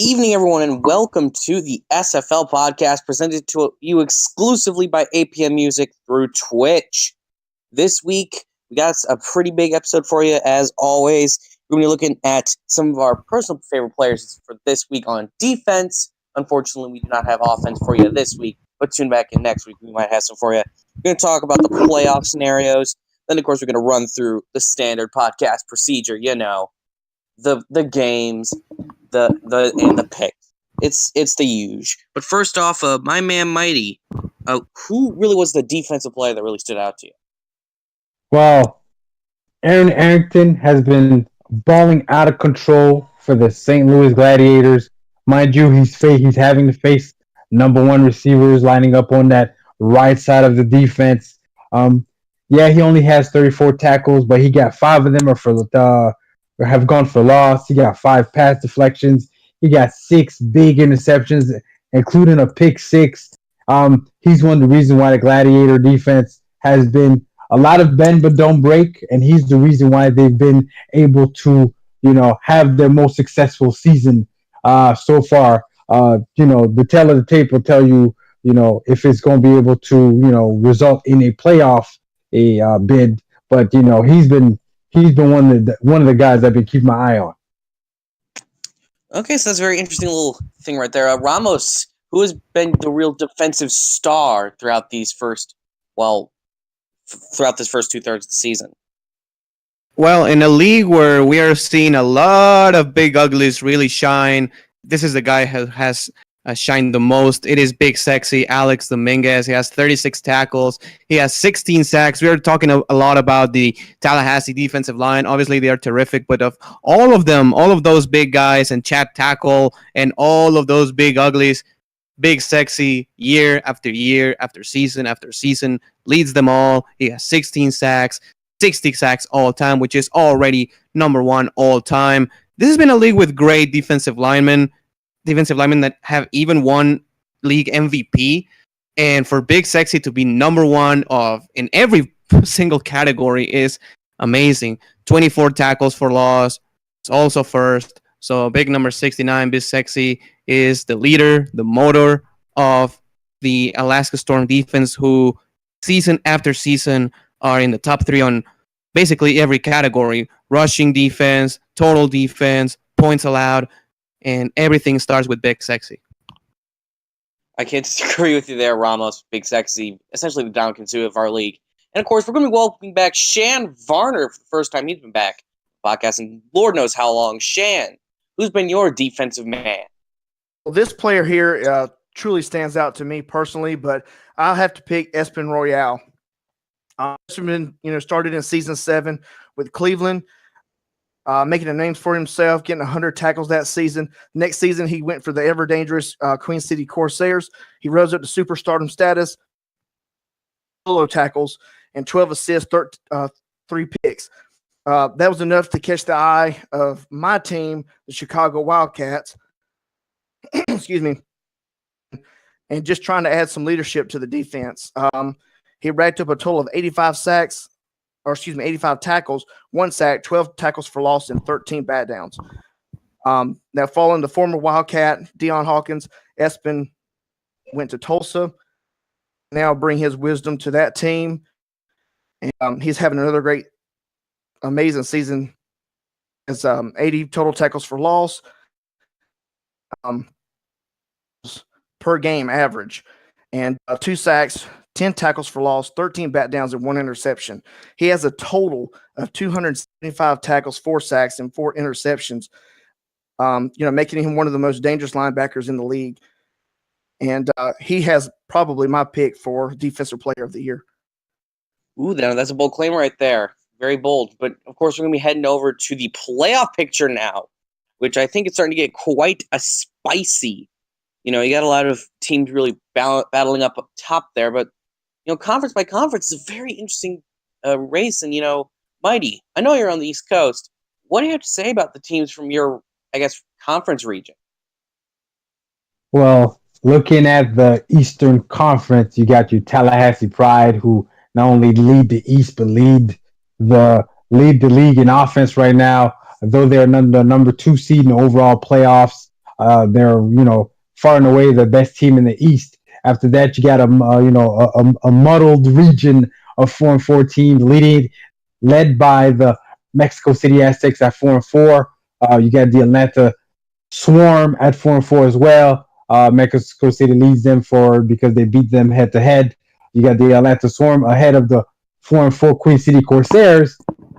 evening, everyone, and welcome to the SFL podcast presented to you exclusively by APM Music through Twitch. This week, we got a pretty big episode for you, as always. We're going to be looking at some of our personal favorite players for this week on defense. Unfortunately, we do not have offense for you this week, but tune back in next week. We might have some for you. We're going to talk about the playoff scenarios. Then, of course, we're going to run through the standard podcast procedure, the games, and the picks. It's the huge. But first off, my man Mighty, who really was the defensive player that really stood out to you? Well, Aaron Arrington has been balling out of control for the St. Louis Gladiators. Mind you, he's having to face number one receivers lining up on that right side of the defense. He only has 34 tackles, but he got 5 of them have gone for loss. He got 5 pass deflections. He got 6 big interceptions, including a pick 6. He's one of the reasons why the Gladiator defense has been a lot of bend but don't break, and he's the reason why they've been able to, have their most successful season so far. The tail of the tape will tell you, if it's going to be able to, result in a playoff bid. But he's been one of the guys I've been keeping my eye on. Okay, so that's a very interesting little thing right there. Ramos, who has been the real defensive star throughout this first 2/3 of the season. Well, in a league where we are seeing a lot of big uglies really shine, this is the guy who has shined the most. It is Big Sexy Alex Dominguez. He has 36 tackles. He has 16 sacks. We are talking a lot about the Tallahassee defensive line. Obviously, they are terrific, but of all of them, all of those big guys and Chad Tackle and all of those big uglies, Big Sexy, year after year, after season, leads them all. He has 16 sacks, 60 sacks all time, which is already number one all time. This has been a league with great defensive linemen that have even won league MVP. And for Big Sexy to be number one in every single category is amazing. 24 tackles for loss. It's also first. So big number 69, Big Sexy, is the leader, the motor of the Alaska Storm defense, who season after season are in the top 3 on basically every category. Rushing defense, total defense, points allowed, and everything starts with Big Sexy. I can't disagree with you there, Ramos. Big Sexy, essentially the Don Kinsu of our league. And of course, we're going to be welcoming back Shan Varner for the first time he's been back podcasting. Lord knows how long. Shan, who's been your defensive man? Well, this player here truly stands out to me personally, but I'll have to pick Espen Royale. Espen, started in season 7 with Cleveland, making a name for himself, getting 100 tackles that season. Next season, he went for the ever dangerous Queen City Corsairs. He rose up to superstardom status, solo tackles, and 12 assists, 3 picks. That was enough to catch the eye of my team, the Chicago Wildcats. Excuse me. And just trying to add some leadership to the defense. He racked up a total of 85 tackles, 1 sack, 12 tackles for loss, and 13 bat downs. Now, following the former Wildcat, Deion Hawkins, Espen went to Tulsa. Now bring his wisdom to that team. And he's having another great, amazing season. It's 80 total tackles for loss per game average, and 2 sacks, 10 tackles for loss, 13 bat downs, and 1 interception. He has a total of 275 tackles, 4 sacks, and 4 interceptions, making him one of the most dangerous linebackers in the league. And he has probably my pick for Defensive Player of the Year. Ooh, that's a bold claim right there. Very bold. But, of course, we're going to be heading over to the playoff picture now, which I think is starting to get quite a spicy. You got a lot of teams really battling up top there, but, conference by conference is a very interesting race. And, Mighty, I know you're on the East Coast. What do you have to say about the teams from your, conference region? Well, looking at the Eastern Conference, you got your Tallahassee Pride, who not only lead the East, but lead the league in offense right now. Though they're the number 2 seed in the overall playoffs, They're far and away the best team in the East. After that, you got a muddled region of 4-4 teams led by the Mexico City Aztecs at 4-4. You got the Atlanta Swarm at 4-4 as well. Mexico City leads them because they beat them head to head. You got the Atlanta Swarm ahead of the 4-4 Queen City Corsairs,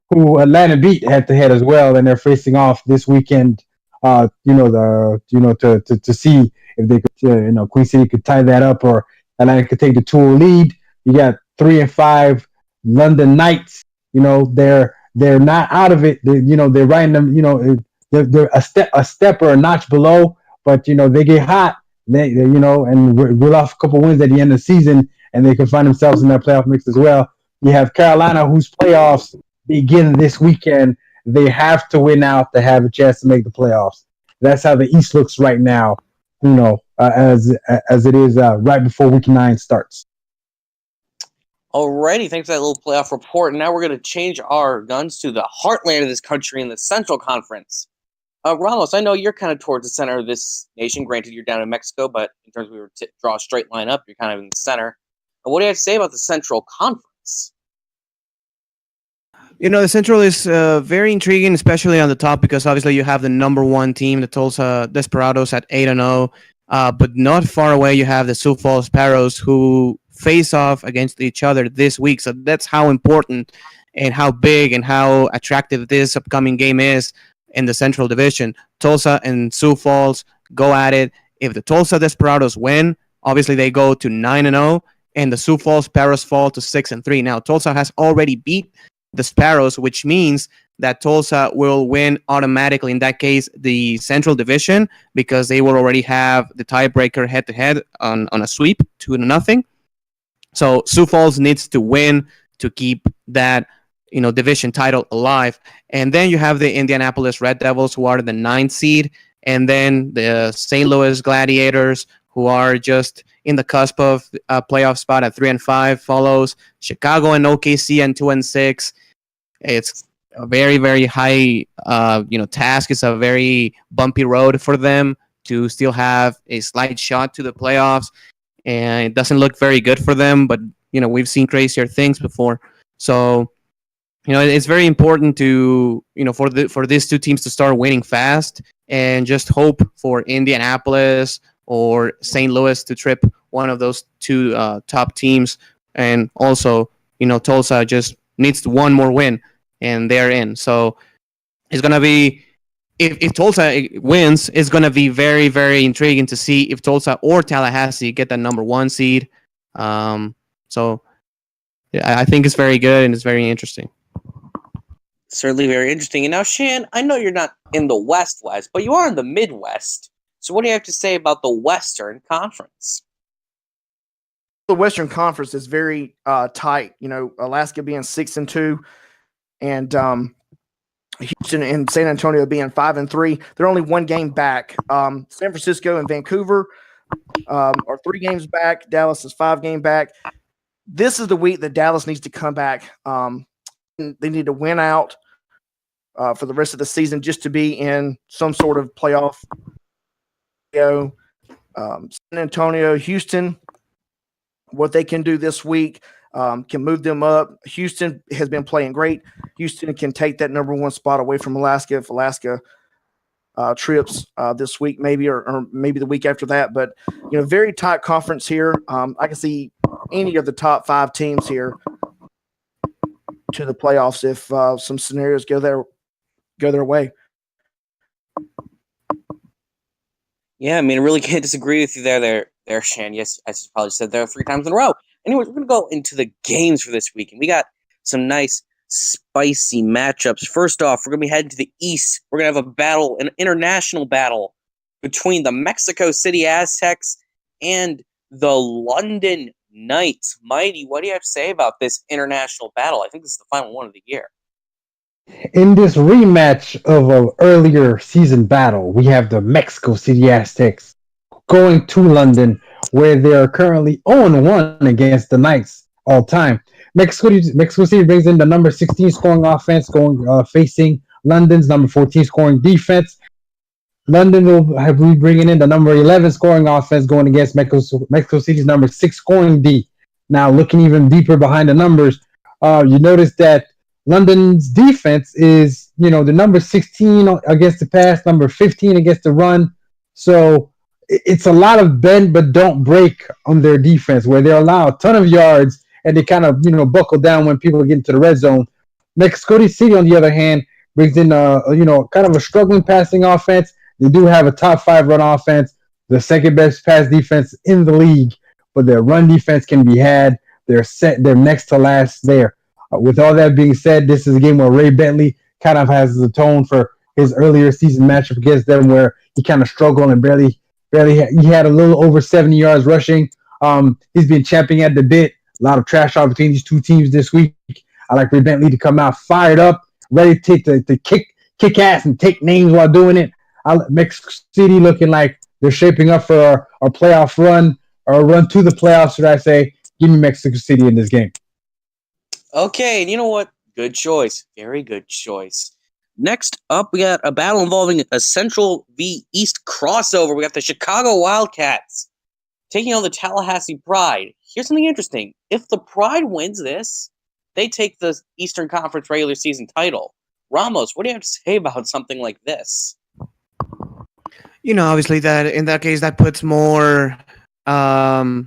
who Atlanta beat head to head as well, and they're facing off this weekend. To see if they could, Queen City could tie that up or Atlanta could take the 2 lead. You got 3-5 London Knights. They're not out of it. They're right in them. They're a step or a notch below, but they get hot. And reel off a couple wins at the end of the season, and they can find themselves in that playoff mix as well. You have Carolina, whose playoffs begin this weekend. They have to win out to have a chance to make the playoffs. That's how the East looks right now. As it is right before Week 9 starts. Alrighty, thanks for that little playoff report. And now we're going to change our guns to the heartland of this country in the Central Conference. Ramos, I know you're kind of towards the center of this nation. Granted, you're down in Mexico, but in terms of draw a straight line up, you're kind of in the center. What do you have to say about the Central Conference? The Central is very intriguing, especially on the top, because obviously you have the number 1 team, the Tulsa Desperados at 8-0. But not far away, you have the Sioux Falls Sparrows, who face off against each other this week. So that's how important and how big and how attractive this upcoming game is in the Central Division. Tulsa and Sioux Falls go at it. If the Tulsa Desperados win, obviously they go to 9-0, and the Sioux Falls Sparrows fall to 6-3. Now, Tulsa has already beat the Sparrows, which means that Tulsa will win automatically, in that case, the Central Division, because they will already have the tiebreaker head-to-head on a sweep, 2-0. So Sioux Falls needs to win to keep that division title alive. And then you have the Indianapolis Red Devils, who are the 9th seed, and then the St. Louis Gladiators, who are just in the cusp of a playoff spot at 3-5, follows Chicago and OKC at 2-6. It's a very, very high task. It's a very bumpy road for them to still have a slight shot to the playoffs, and it doesn't look very good for them, but we've seen crazier things before. So it's very important to for these 2 teams to start winning fast, and just hope for Indianapolis or St. Louis to trip one of those 2 top teams. And also Tulsa just needs 1 more win and they're in. So it's going to be, if Tulsa wins, it's going to be very, very intriguing to see if Tulsa or Tallahassee get that number 1 seed. So yeah, I think it's very good and it's very interesting. Certainly very interesting. And now, Shan, I know you're not in the West, but you are in the Midwest. So what do you have to say about the Western Conference? The Western Conference is very tight. Alaska being 6-2, and Houston and San Antonio being 5-3. They're only 1 game back. San Francisco and Vancouver are 3 games back. Dallas is 5 games back. This is the week that Dallas needs to come back. They need to win out for the rest of the season just to be in some sort of playoff. San Antonio, Houston, what they can do this week can move them up. Houston has been playing great. Houston can take that number 1 spot away from Alaska if Alaska trips this week, maybe, or maybe the week after that. But very tight conference here. I can see any of the top 5 teams here to the playoffs if some scenarios go their way. Yeah, I mean, I really can't disagree with you there, Shan. Yes, I probably said there 3 times in a row. Anyways, we're going to go into the games for this week, and we got some nice, spicy matchups. First off, we're going to be heading to the East. We're going to have a battle, an international battle between the Mexico City Aztecs and the London Knights. Mighty, what do you have to say about this international battle? I think this is the final one of the year. In this rematch of an earlier season battle, we have the Mexico City Aztecs going to London, where they are currently 0-1 against the Knights all time. Mexico City brings in the number 16 scoring offense, facing London's number 14 scoring defense. London will have be bringing in the number 11 scoring offense going against Mexico City's number 6 scoring D. Now, looking even deeper behind the numbers, you notice that London's defense is, the number 16 against the pass, number 15 against the run. So it's a lot of bend but don't break on their defense, where they allow a ton of yards and they kind of, buckle down when people get into the red zone. Mexico City, on the other hand, brings in kind of a struggling passing offense. They do have a top 5 run offense, the second best pass defense in the league, but their run defense can be had. They're next to last there. With all that being said, this is a game where Ray Bentley kind of has the tone for his earlier season matchup against them, where he kind of struggled and barely. He had a little over 70 yards rushing. He's been champing at the bit. A lot of trash talk between these two teams this week. I like Ray Bentley to come out fired up, ready to kick ass and take names while doing it. Mexico City looking like they're shaping up for a playoff run, or a run to the playoffs, should I say. Give me Mexico City in this game. Okay, and you know what? Good choice. Very good choice. Next up, we got a battle involving a Central v. East crossover. We got the Chicago Wildcats taking on the Tallahassee Pride. Here's something interesting. If the Pride wins this, they take the Eastern Conference regular season title. Ramos, what do you have to say about something like this? Obviously that in that case that puts more, a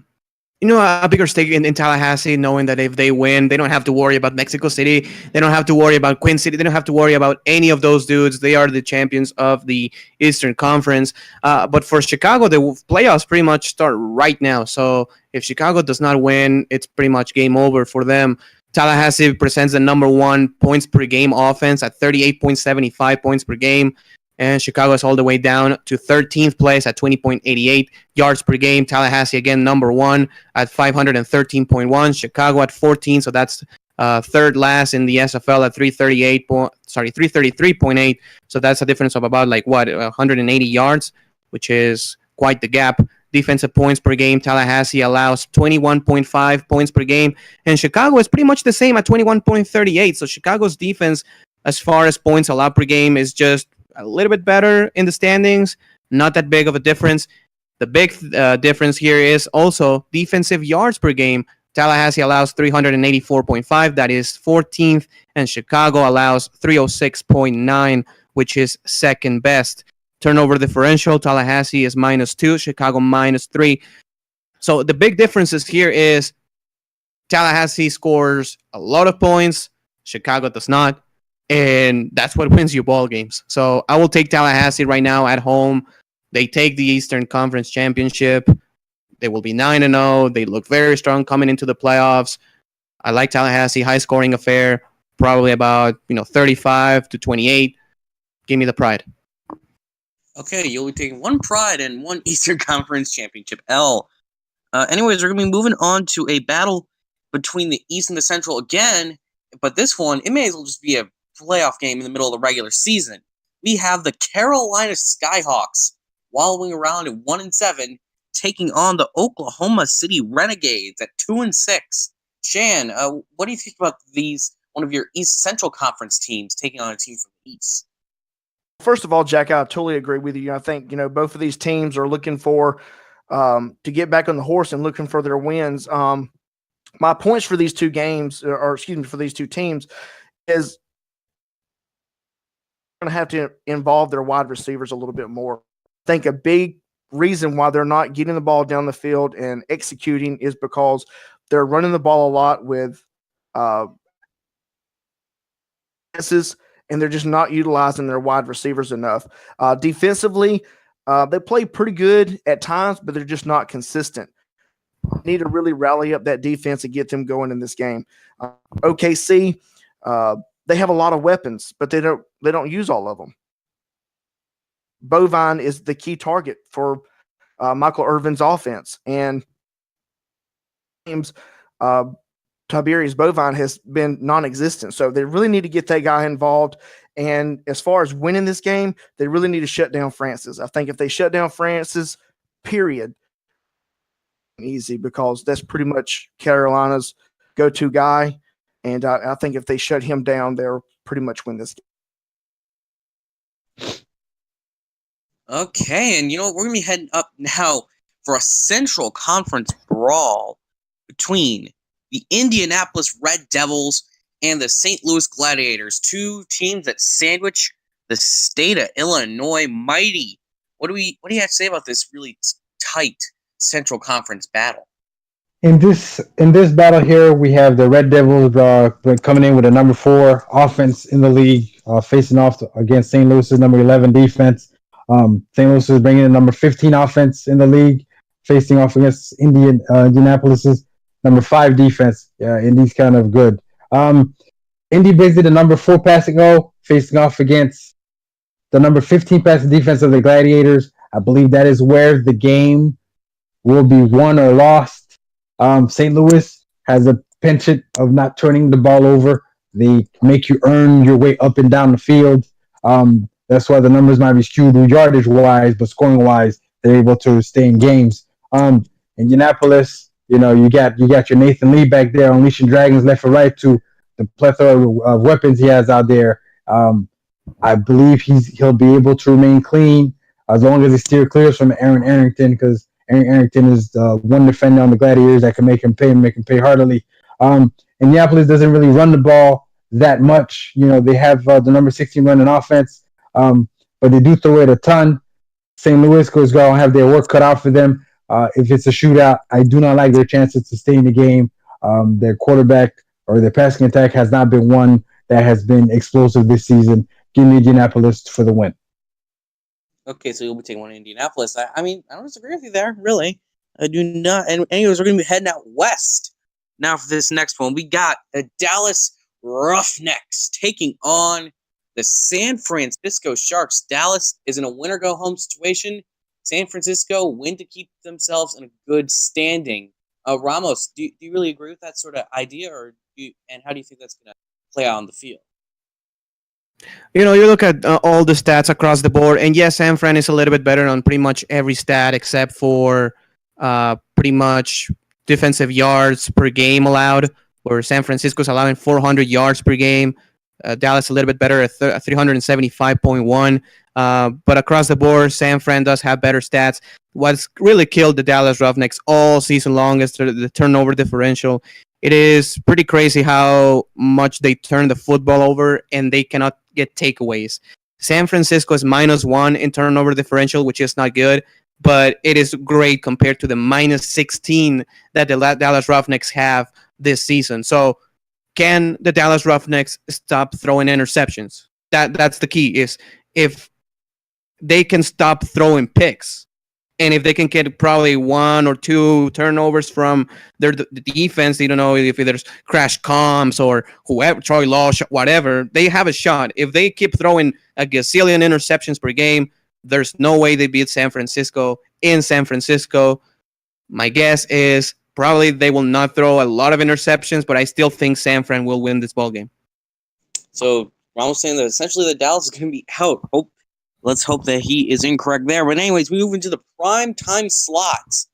bigger stake in Tallahassee, knowing that if they win, they don't have to worry about Mexico City. They don't have to worry about Quinn City. They don't have to worry about any of those dudes. They are the champions of the Eastern Conference. But for Chicago, the playoffs pretty much start right now. So if Chicago does not win, it's pretty much game over for them. Tallahassee presents the number 1 points per game offense at 38.75 points per game. And Chicago is all the way down to 13th place at 20.88 yards per game. Tallahassee, again, number 1 at 513.1. Chicago at 14, so that's third last in the SFL at 333.8. So that's a difference of about 180 yards, which is quite the gap. Defensive points per game, Tallahassee allows 21.5 points per game, and Chicago is pretty much the same at 21.38. So Chicago's defense, as far as points allowed per game, is just a little bit better in the standings. Not that big of a difference. The big difference here is also defensive yards per game. Tallahassee allows 384.5. That is 14th. And Chicago allows 306.9, which is second best. Turnover differential, Tallahassee is -2. Chicago -3. So the big differences here is Tallahassee scores a lot of points. Chicago does not. And that's what wins you ball games. So I will take Tallahassee right now at home. They take the Eastern Conference Championship. They will be 9-0. They look very strong coming into the playoffs. I like Tallahassee, high scoring affair, probably about 35-28. Give me the Pride. Okay, you'll be taking 1 Pride and 1 Eastern Conference Championship L. Anyways, we're going to be moving on to a battle between the East and the Central again. But this one, it may as well just be a playoff game in the middle of the regular season. We have the Carolina Skyhawks wallowing around at 1-7, taking on the Oklahoma City Renegades at 2-6. Shan, what do you think about these, one of your East Central Conference teams taking on a team from the East? First of all, Jack, I totally agree with you. I think both of these teams are looking for to get back on the horse and looking for their wins. My points for these two games, for these two teams, is going to have to involve their wide receivers a little bit more. I think a big reason why they're not getting the ball down the field and executing is because they're running the ball a lot with passes, and they're just not utilizing their wide receivers enough. Defensively, they play pretty good at times, but they're just not consistent. Need to really rally up that defense and get them going in this game. OKC, they have a lot of weapons, but they don't use all of them. Bovine is the key target for Michael Irvin's offense, and James Tiberius Bovine has been non-existent. So they really need to get that guy involved. And as far as winning this game, they really need to shut down Francis. I think if they shut down Francis, period, easy, because that's pretty much Carolina's go-to guy. And I think if they shut him down, they'll pretty much win this game. Okay, and we're going to be heading up now for a Central Conference brawl between the Indianapolis Red Devils and the St. Louis Gladiators, two teams that sandwich the state of Illinois mighty. What do you have to say about this really tight Central Conference battle? In this battle here, we have the Red Devils coming in with a number 4 offense in the league, facing off against St. Louis's number 11 defense. St. Louis is bringing in number 15 offense in the league, facing off against Indianapolis's number 5 defense. Indy's kind of good. Indy brings in the number 4 passing O, facing off against the number 15 passing defense of the Gladiators. I believe that is where the game will be won or lost. St. Louis has a penchant of not turning the ball over. They make you earn your way up and down the field. That's why the numbers might be skewed yardage wise, but scoring wise, they're able to stay in games. Indianapolis, you got your Nathan Lee back there unleashing dragons left and right to the plethora of weapons he has out there. I believe he'll be able to remain clean as long as he steer clear from Aaron Arrington, because Aaron Arrington is one defender on the Gladiators that can make him pay heartily. Indianapolis doesn't really run the ball that much. They have the number 16 running offense, but they do throw it a ton. St. Louis goes going to have their work cut out for them. If it's a shootout, I do not like their chances to stay in the game. Their quarterback or their passing attack has not been one that has been explosive this season. Give me Indianapolis for the win. Okay, so you'll be taking one in Indianapolis. I mean, I don't disagree with you there, really. I do not. And anyways, we're going to be heading out west now for this next one. We got the Dallas Roughnecks taking on the San Francisco Sharks. Dallas is in a win-or-go-home situation. San Francisco win to keep themselves in a good standing. Ramos, do you really agree with that sort of idea, and how do you think that's going to play out on the field? You look at all the stats across the board, and yes, San Fran is a little bit better on pretty much every stat except for pretty much defensive yards per game allowed, where San Francisco's allowing 400 yards per game. Dallas a little bit better at 375.1. But across the board, San Fran does have better stats. What's really killed the Dallas Roughnecks all season long is the turnover differential. It is pretty crazy how much they turn the football over and they cannot get takeaways. San Francisco is -1 in turnover differential, which is not good, but it is great compared to the -16 that the Dallas Roughnecks have this season. So can the Dallas Roughnecks stop throwing interceptions? That's the key, is if they can stop throwing picks. And if they can get probably 1 or 2 turnovers from the defense, they don't know if there's Crash Combs or whoever, Troy Law, whatever, they have a shot. If they keep throwing a gazillion interceptions per game, there's no way they beat San Francisco in San Francisco. My guess is probably they will not throw a lot of interceptions, but I still think San Fran will win this ballgame. So Ramos saying that essentially the Dallas is going to be out. Let's hope that he is incorrect there. But anyways, we move into the prime time slots.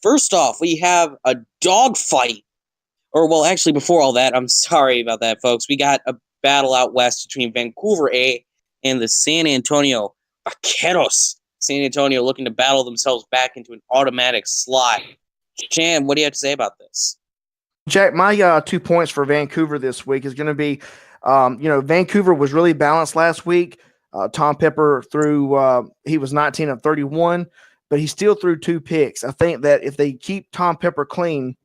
First off, we have a dogfight. Actually, before all that, I'm sorry about that, folks. We got a battle out west between Vancouver A and the San Antonio Vaqueros. San Antonio looking to battle themselves back into an automatic slot. Chan, what do you have to say about this? Jack, my 2 points for Vancouver this week is going to be, Vancouver was really balanced last week. Tom Pepper threw, he was 19 of 31, but he still threw 2 picks. I think that if they keep Tom Pepper clean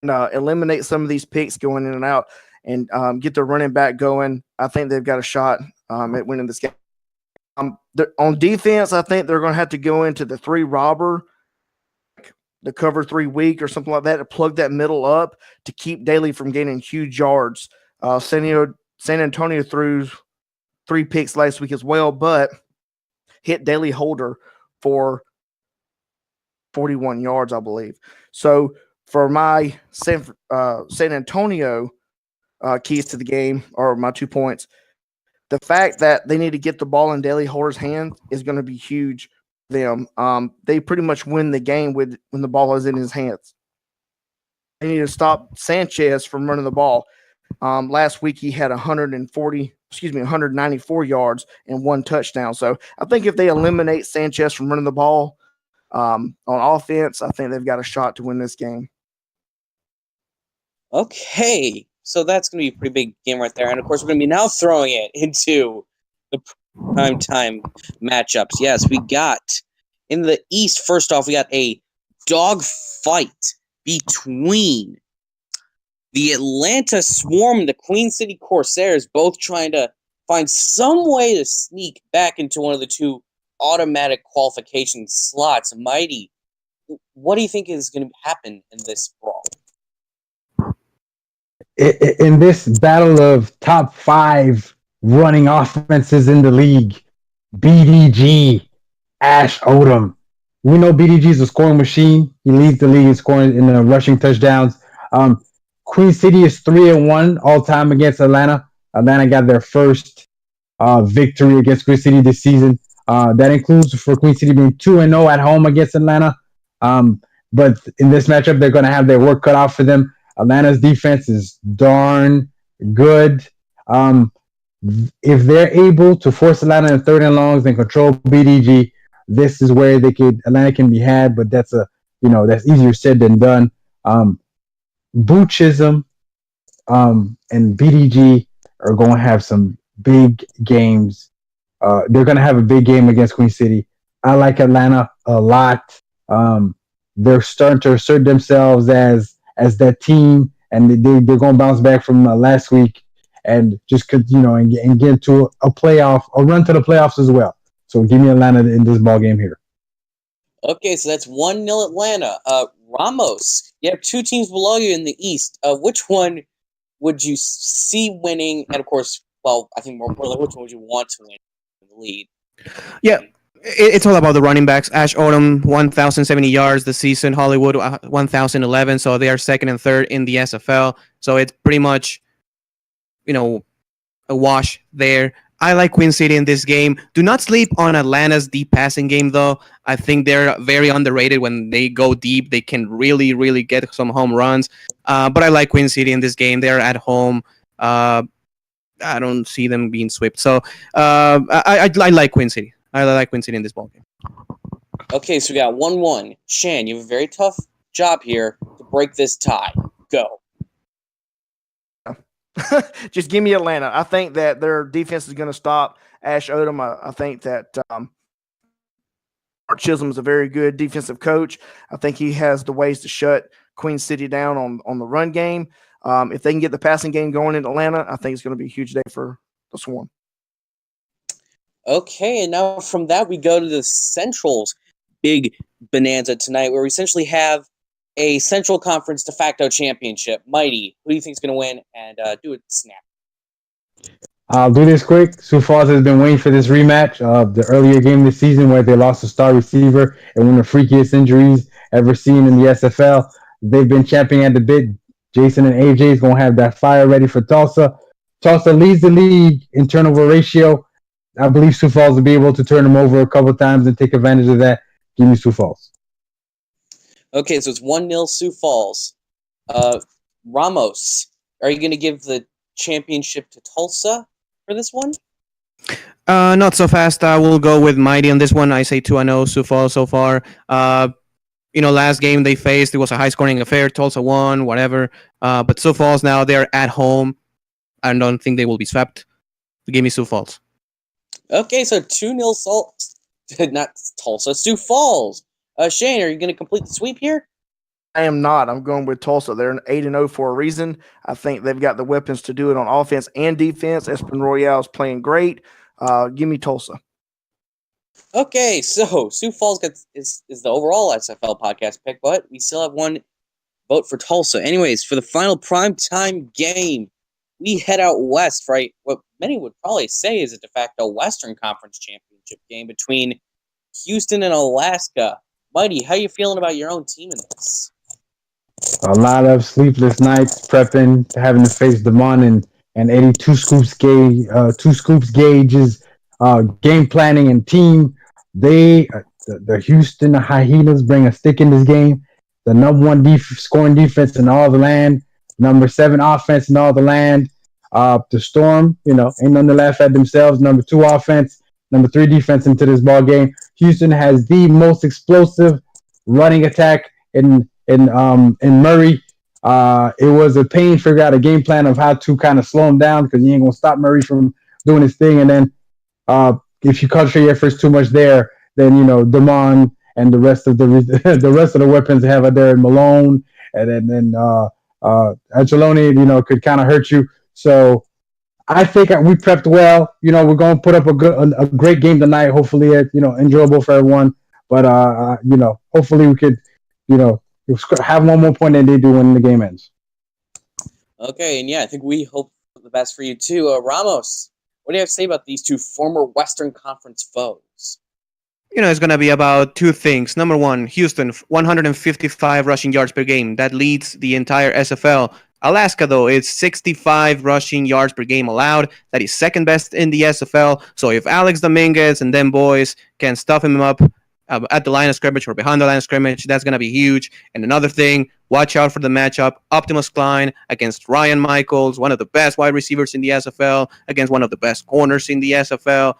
and eliminate some of these picks going in and out and get their running back going, I think they've got a shot at winning this game. On defense, I think they're going to have to go into the 3 robber, the cover 3 weak or something like that, to plug that middle up to keep Daly from gaining huge yards. San Antonio threw 3 picks last week as well, but hit Daly Holder for 41 yards, I believe. So for my San Antonio keys to the game, or my 2 points, the fact that they need to get the ball in Daly Holder's hand is going to be huge for them. They pretty much win the game when the ball is in his hands. They need to stop Sanchez from running the ball. Last week he had 140 194 yards and 1 touchdown. So I think if they eliminate Sanchez from running the ball on offense, I think they've got a shot to win this game. Okay, so that's going to be a pretty big game right there. And, of course, we're going to be now throwing it into the primetime matchups. Yes, we got in the East, first off, we got a dog fight between the Atlanta Swarm and the Queen City Corsairs, both trying to find some way to sneak back into one of the two automatic qualification slots. Mighty, what do you think is going to happen in this brawl? In this battle of top 5 running offenses in the league, BDG, Ash Odom. We know BDG is a scoring machine. He leads the league in scoring in rushing touchdowns. Queen City is 3-1 all time against Atlanta. Atlanta got their first victory against Queen City this season. That includes for Queen City being 2-0 at home against Atlanta. But in this matchup, they're going to have their work cut out for them. Atlanta's defense is darn good. If they're able to force Atlanta in 3rd and longs and control BDG, this is where Atlanta can be had. But that's easier said than done. Boot Chisholm and BDG are going to have some big games. They're going to have a big game against Queen City. I like Atlanta a lot. They're starting to assert themselves as that team, and they're going to bounce back from last week and just and get into a run to the playoffs as well. So give me Atlanta in this ball game here. Okay, so that's 1-0 Atlanta. Ramos, you have 2 teams below you in the East. Which one would you see winning? And of course, I think more like which one would you want to win in the lead? Yeah, it's all about the running backs. Ash Odom, 1,070 yards this season. Hollywood, 1,011. So they are 2nd and 3rd in the SFL. So it's pretty much, a wash there. I like Queen City in this game. Do not sleep on Atlanta's deep passing game, though. I think they're very underrated. When they go deep, they can really, really get some home runs. But I like Queen City in this game. They're at home. I don't see them being swept. So I like Queen City. I like Queen City in this ballgame. Okay, so we got 1-1. Shan, you have a very tough job here to break this tie. Go. Just give me Atlanta. I think that their defense is going to stop Ash Odom. I think that Art Chisholm is a very good defensive coach. I think he has the ways to shut Queen City down on the run game. If they can get the passing game going in Atlanta, I think it's going to be a huge day for the Swarm. Okay, and now from that we go to the Central's big bonanza tonight, where we essentially have a Central Conference de facto championship. Mighty, who do you think is going to win? And do it snap. I'll do this quick. Sioux Falls has been waiting for this rematch of the earlier game this season where they lost a star receiver and one of the freakiest injuries ever seen in the SFL. They've been championing at the bit. Jason and AJ is going to have that fire ready for Tulsa. Tulsa leads the league in turnover ratio. I believe Sioux Falls will be able to turn them over a couple times and take advantage of that. Give me Sioux Falls. Okay, so it's 1-0 Sioux Falls. Ramos, are you going to give the championship to Tulsa for this one? Not so fast. I will go with Mighty on this one. I say 2-0 Sioux Falls so far. Last game they faced, it was a high-scoring affair. Tulsa won, whatever. But Sioux Falls now, they're at home. I don't think they will be swept. Give me Sioux Falls. Okay, so 2-0 not Tulsa, Sioux Falls. Shane, are you going to complete the sweep here? I am not. I'm going with Tulsa. They're an 8-0 for a reason. I think they've got the weapons to do it on offense and defense. Espen Royale is playing great. Give me Tulsa. Okay, so Sioux Falls is the overall SFL podcast pick, but we still have one vote for Tulsa. Anyways, for the final primetime game, we head out west, right? What many would probably say is a de facto Western Conference championship game between Houston and Alaska. Mighty, how you feeling about your own team in this? A lot of sleepless nights prepping, having to face Damon and Eddie Two Scoops Gage's game planning and team. The Houston Hyenas bring a stick in this game. The number 1 scoring defense in all the land, number 7 offense in all the land. The Storm, ain't nothing to laugh at themselves. Number 2 offense, number 3 defense into this ball game. Houston has the most explosive running attack in Murray. It was a pain to figure out a game plan of how to kind of slow him down because you ain't gonna stop Murray from doing his thing. And then if you concentrate your efforts too much there, then Damon and the rest of the the rest of the weapons they have out there, Malone, and then Angeloni, could kind of hurt you. So I think we prepped well. We're going to put up a great game tonight. Hopefully, enjoyable for everyone. But hopefully we could, have one more point than they do when the game ends. Okay, and yeah, I think we hope for the best for you too. Ramos, what do you have to say about these two former Western Conference foes? It's going to be about two things. Number one, Houston, 155 rushing yards per game. That leads the entire SFL. Alaska, though, it's 65 rushing yards per game allowed. That is second best in the SFL. So if Alex Dominguez and them boys can stuff him up at the line of scrimmage or behind the line of scrimmage, that's going to be huge. And another thing, watch out for the matchup. Optimus Klein against Ryan Michaels, one of the best wide receivers in the SFL, against one of the best corners in the SFL.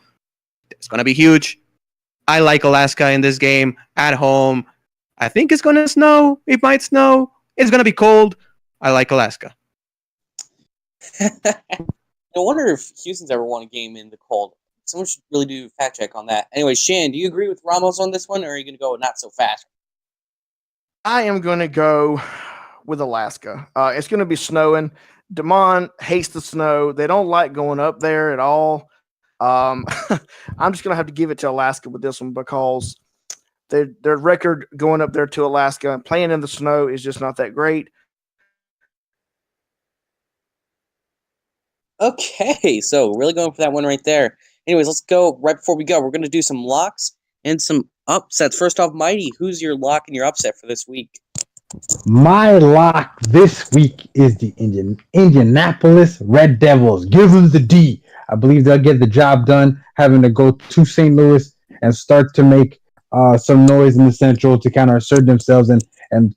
It's going to be huge. I like Alaska in this game at home. I think it's going to snow. It might snow. It's going to be cold. I like Alaska. I wonder if Houston's ever won a game in the cold. Someone should really do a fact check on that. Anyway, Shan, do you agree with Ramos on this one, or are you going to go not so fast? I am going to go with Alaska. It's going to be snowing. Damon hates the snow. They don't like going up there at all. I'm just going to have to give it to Alaska with this one because their record going up there to Alaska and playing in the snow is just not that great. Okay, so really going for that one right there. Anyways, let's go. Right before we go, we're going to do some locks and some upsets. First off, Mighty, who's your lock and your upset for this week? My lock this week is the Indianapolis Red Devils. Give them the D. I believe they'll get the job done, having to go to St. Louis and start to make some noise in the Central to kind of assert themselves and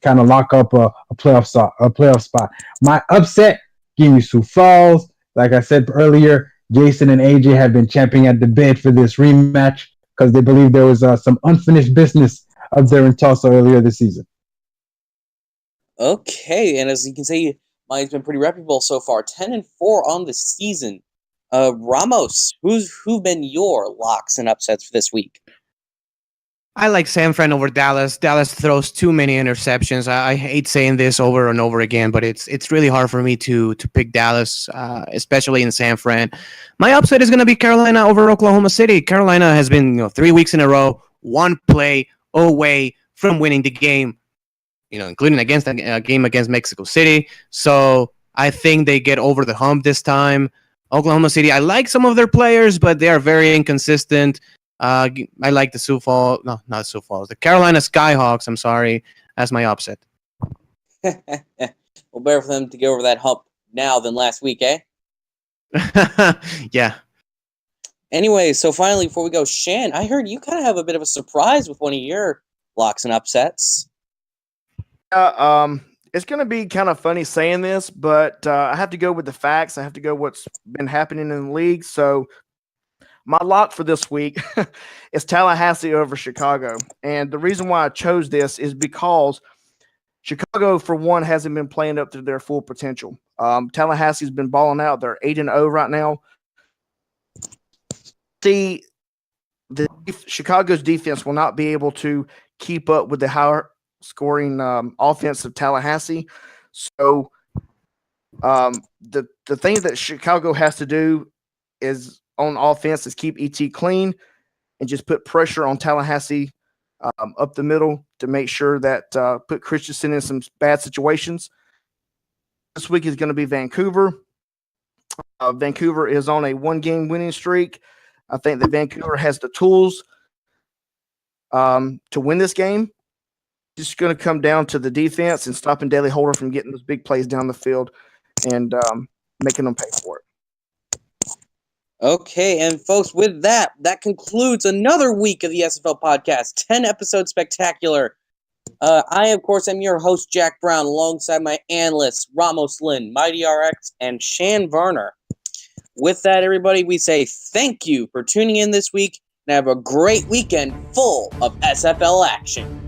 kind of lock up a playoff spot. My upset, give me Sioux Falls. Like I said earlier, Jason and AJ have been champing at the bit for this rematch because they believe there was some unfinished business up there in Tulsa earlier this season. Okay, and as you can see, mine's been pretty reputable so far. 10-4 on the season. Ramos, who've been your locks and upsets for this week? I like San Fran over Dallas. Dallas throws too many interceptions. I hate saying this over and over again, but it's really hard for me to pick Dallas, especially in San Fran. My upset is going to be Carolina over Oklahoma City. Carolina has been 3 weeks in a row, one play away from winning the game, including against a game against Mexico City. So I think they get over the hump this time. Oklahoma City, I like some of their players, but they are very inconsistent. I like the Sioux Falls. No, not Sioux Falls. The Carolina Skyhawks, I'm sorry, as my upset. Well, better for them to get over that hump now than last week, eh? Yeah. Anyway, so finally, before we go, Shan, I heard you kind of have a bit of a surprise with one of your locks and upsets. It's going to be kind of funny saying this, but I have to go with the facts. I have to go what's been happening in the league. So my lock for this week is Tallahassee over Chicago. And the reason why I chose this is because Chicago, for one, hasn't been playing up to their full potential. Tallahassee's been balling out. They're 8-0 right now. Chicago's defense will not be able to keep up with the higher scoring offense of Tallahassee. So the thing that Chicago has to do is on offense is keep ET clean and just put pressure on Tallahassee up the middle to make sure that put Christensen in some bad situations. This week is going to be Vancouver. Vancouver is on a 1-game winning streak. I think that Vancouver has the tools to win this game. It's just going to come down to the defense and stopping Daley Holder from getting those big plays down the field and making them pay for it. Okay, and folks, with that concludes another week of the SFL podcast. 10 episode spectacular. I, of course, am your host, Jack Brown, alongside my analysts, Ramos Lynn, Mighty RX, and Shan Varner. With that, everybody, we say thank you for tuning in this week and have a great weekend full of SFL action.